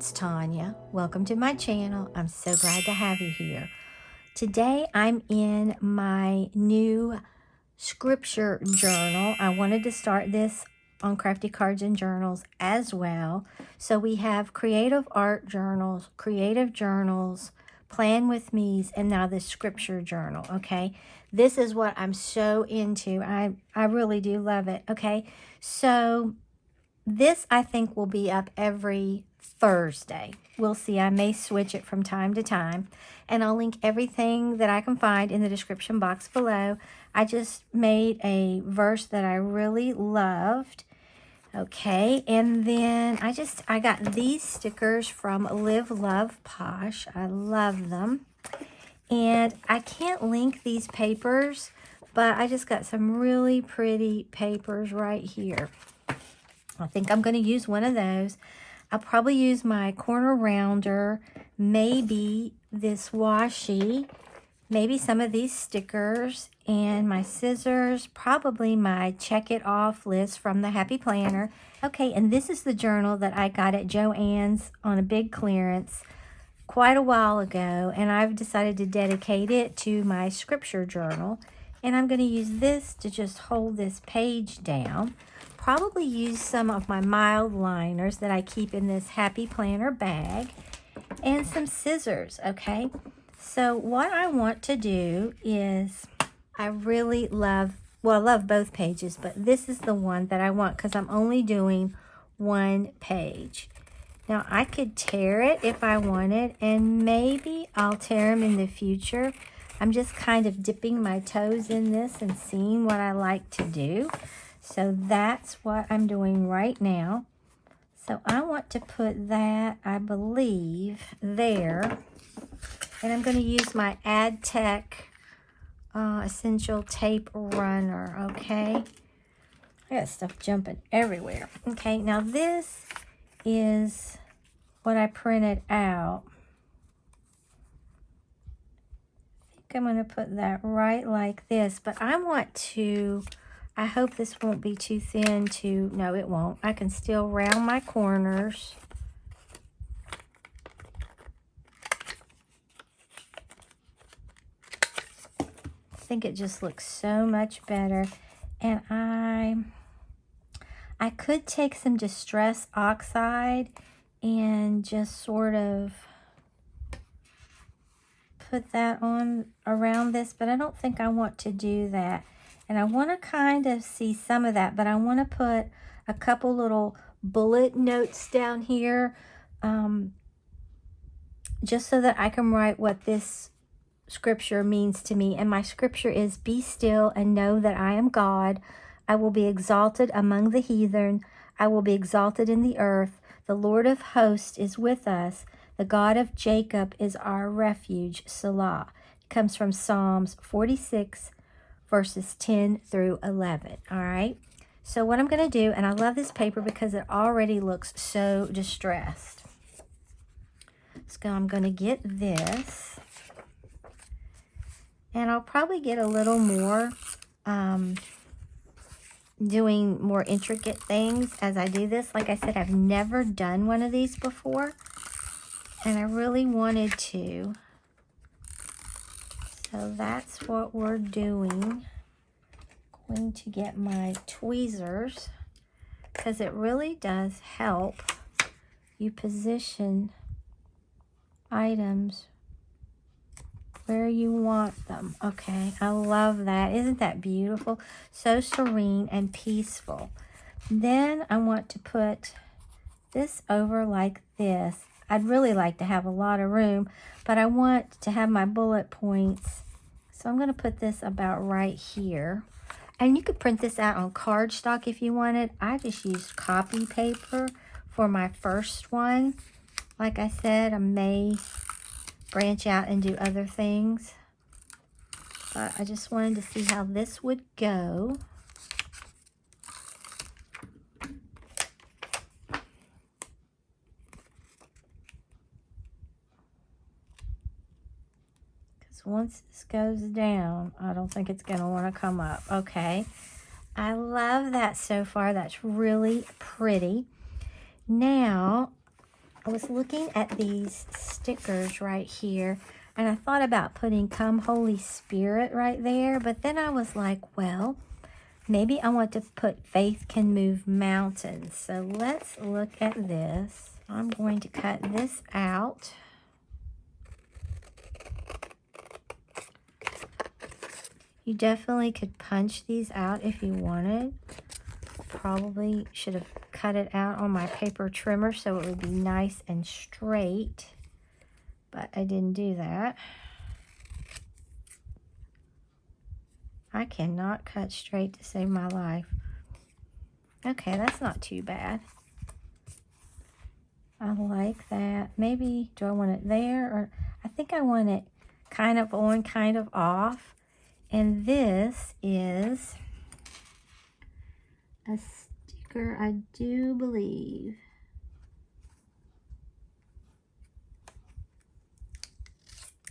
it's Tanya. Welcome to my channel. I'm so glad to have you here. Today I'm in my new scripture journal. I wanted to start this on Crafty Cards and Journals as well. So we have creative art journals, creative journals, plan with me's, and now the scripture journal, okay? This is what I'm so into. I really do love it, okay? So this, I think, will be up every Thursday. We'll see. I may switch it from time to time. And I'll link everything that I can find in the description box below. I just made a verse that I really loved. Okay, and then I got these stickers from Live Love POSH. I love them. And I can't link these papers, but I just got some really pretty papers right here. I think I'm going to use one of those. I'll probably use my corner rounder, maybe this washi, maybe some of these stickers, and my scissors, probably my check it off list from the Happy Planner. Okay, and this is the journal that I got at Joann's on a big clearance quite a while ago, and I've decided to dedicate it to my scripture journal. And I'm going to use this to just hold this page down. Probably use some of my mild liners that I keep in this Happy Planner bag, and some scissors, okay? So what I want to do is, I really love, well, I love both pages, but this is the one that I want because I'm only doing one page. Now, I could tear it if I wanted, and maybe I'll tear them in the future. I'm just kind of dipping my toes in this and seeing what I like to do. So that's what I'm doing right now. So I want to put that, I believe, there. And I'm going to use my AdTech Essential Tape Runner, okay? I got stuff jumping everywhere. Okay, now this is what I printed out. I think I'm going to put that right like this, but I want to, I hope this won't be too thin to, no, it won't. I can still round my corners. I think it just looks so much better. And I could take some Distress Oxide and just sort of put that on around this, but I don't think I want to do that. And I want to kind of see some of that, but I want to put a couple little bullet notes down here, just so that I can write what this scripture means to me. And my scripture is, "Be still and know that I am God. I will be exalted among the heathen. I will be exalted in the earth. The Lord of hosts is with us. The God of Jacob is our refuge." Selah. It comes from Psalms 46, verses 10 through 11. All right. So what I'm going to do, and I love this paper because it already looks so distressed. So I'm going to get this. And I'll probably get a little more, doing more intricate things as I do this. Like I said, I've never done one of these before, and I really wanted to. So that's what we're doing. I'm going to get my tweezers, because it really does help you position items where you want them. Okay, I love that. Isn't that beautiful? So serene and peaceful. Then I want to put this over like this. I'd really like to have a lot of room, but I want to have my bullet points. So I'm going to put this about right here. And you could print this out on cardstock if you wanted. I just used copy paper for my first one. Like I said, I may branch out and do other things, but I just wanted to see how this would go. Because once this goes down, I don't think it's going to want to come up. Okay, I love that so far. That's really pretty. Now I was looking at these stickers right here, and I thought about putting Come Holy Spirit right there, but then I was like, well, maybe I want to put Faith Can Move Mountains. So let's look at this. I'm going to cut this out. You definitely could punch these out if you wanted. Probably should have cut it out on my paper trimmer so it would be nice and straight, but I didn't do that. I cannot cut straight to save my life. Okay, that's not too bad. I like that. Maybe, do I want it there? Or I think I want it kind of on, kind of off. And this is a sticker, I do believe.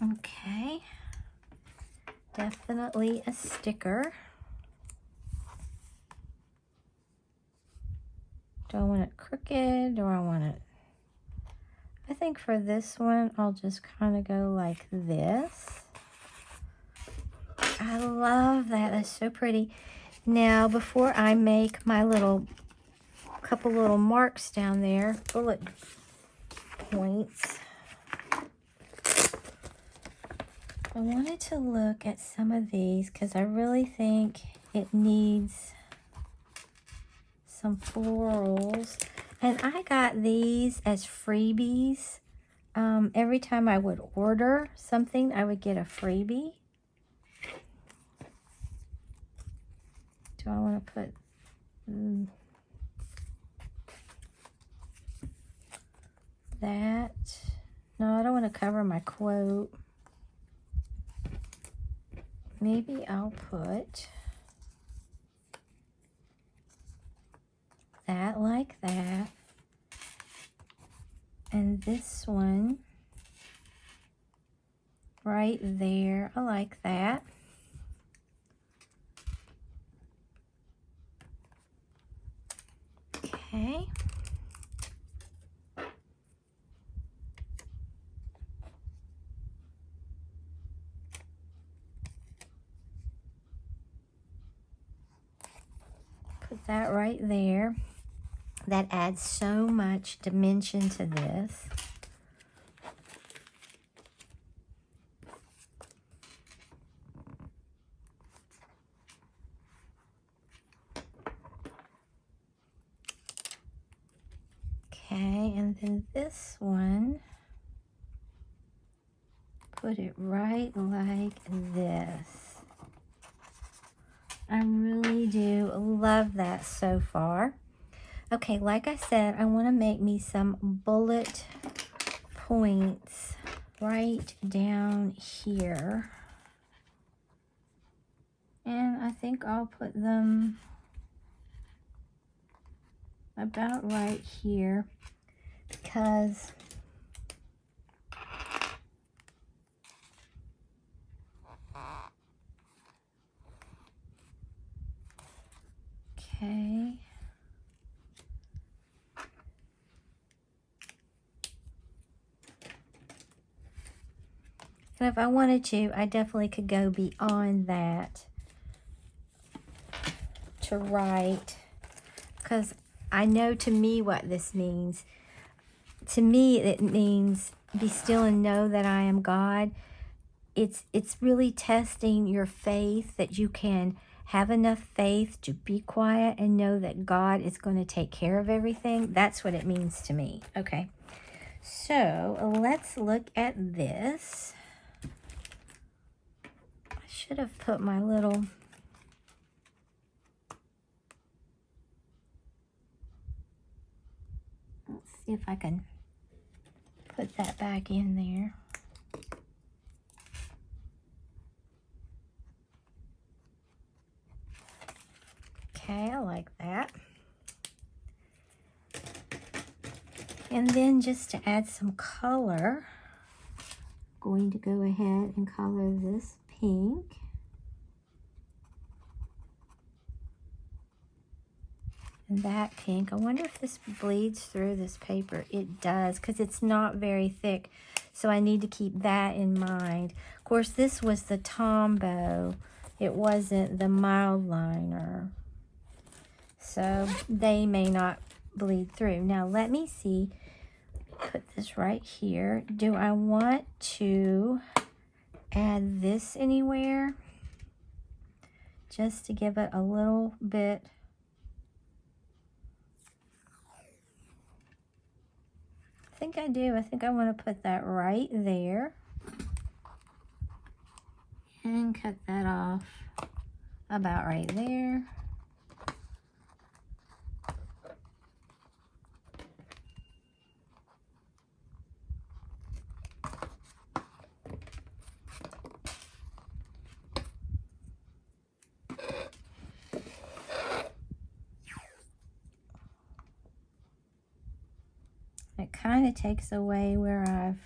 Okay. Definitely a sticker. Do I want it crooked? Do I want it? I think for this one, I'll just kind of go like this. I love that. That's so pretty. Now, before I make my couple little marks down there, bullet points, I wanted to look at some of these because I really think it needs some florals. And I got these as freebies. Every time I would order something, I would get a freebie. Do I want to put... that? No, I don't want to cover my quote. Maybe I'll put that like that. And this one right there. I like that. Okay. Put that right there. That adds so much dimension to this. Okay, and then this one, put it right like this. I really do love that so far. Okay, like I said, I want to make me some bullet points right down here. And I think I'll put them about right here because okay. And if I wanted to, I definitely could go beyond that to write, because I know to me what this means. To me, it means be still and know that I am God. It's really testing your faith, that you can have enough faith to be quiet and know that God is going to take care of everything. That's what it means to me. Okay, so let's look at this. I should have put my little... Let's see if I can put that back in there. Okay, I like that. And then just to add some color, I'm going to go ahead and color this pink. And that pink, I wonder if this bleeds through this paper. It does, because it's not very thick. So I need to keep that in mind. Of course, this was the Tombow. It wasn't the mild liner. So they may not bleed through. Now let me see. Put this right here. Do I want to add this anywhere? Just to give it a little bit. I think I do. I think I want to put that right there. And cut that off about right there. It kind of takes away where I've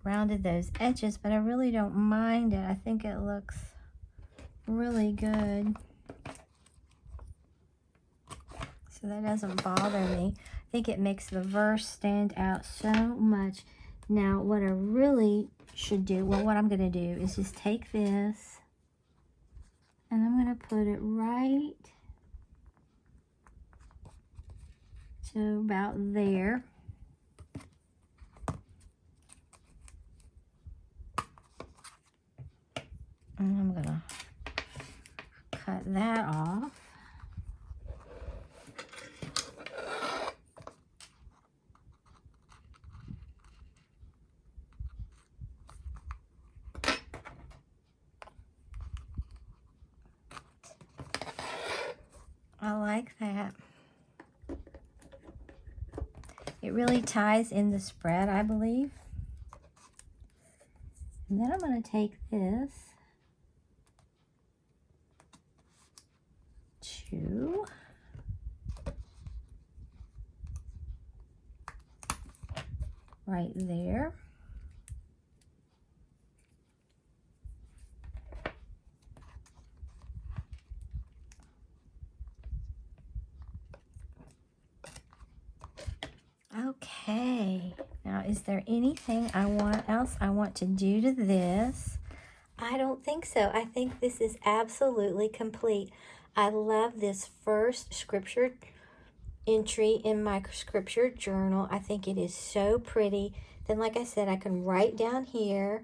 rounded those edges, but I really don't mind it. I think it looks really good. So that doesn't bother me. I think it makes the verse stand out so much. Now, what I really should do, well, what I'm going to do is just take this and I'm going to put it right to about there. And I'm going to cut that off. I like that. It really ties in the spread, I believe. And then I'm going to take this to right there. Okay, now is there anything else I want to do to this? I don't think so. I think this is absolutely complete. I love this first scripture entry in my scripture journal. I think it is so pretty. Then, like I said, I can write down here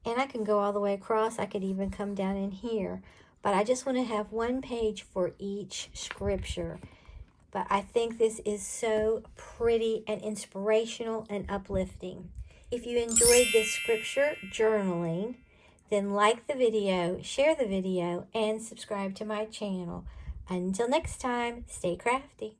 and I can go all the way across. I could even come down in here. But I just want to have one page for each scripture. But I think this is so pretty and inspirational and uplifting. If you enjoyed this scripture journaling, then like the video, share the video, and subscribe to my channel. Until next time, stay crafty.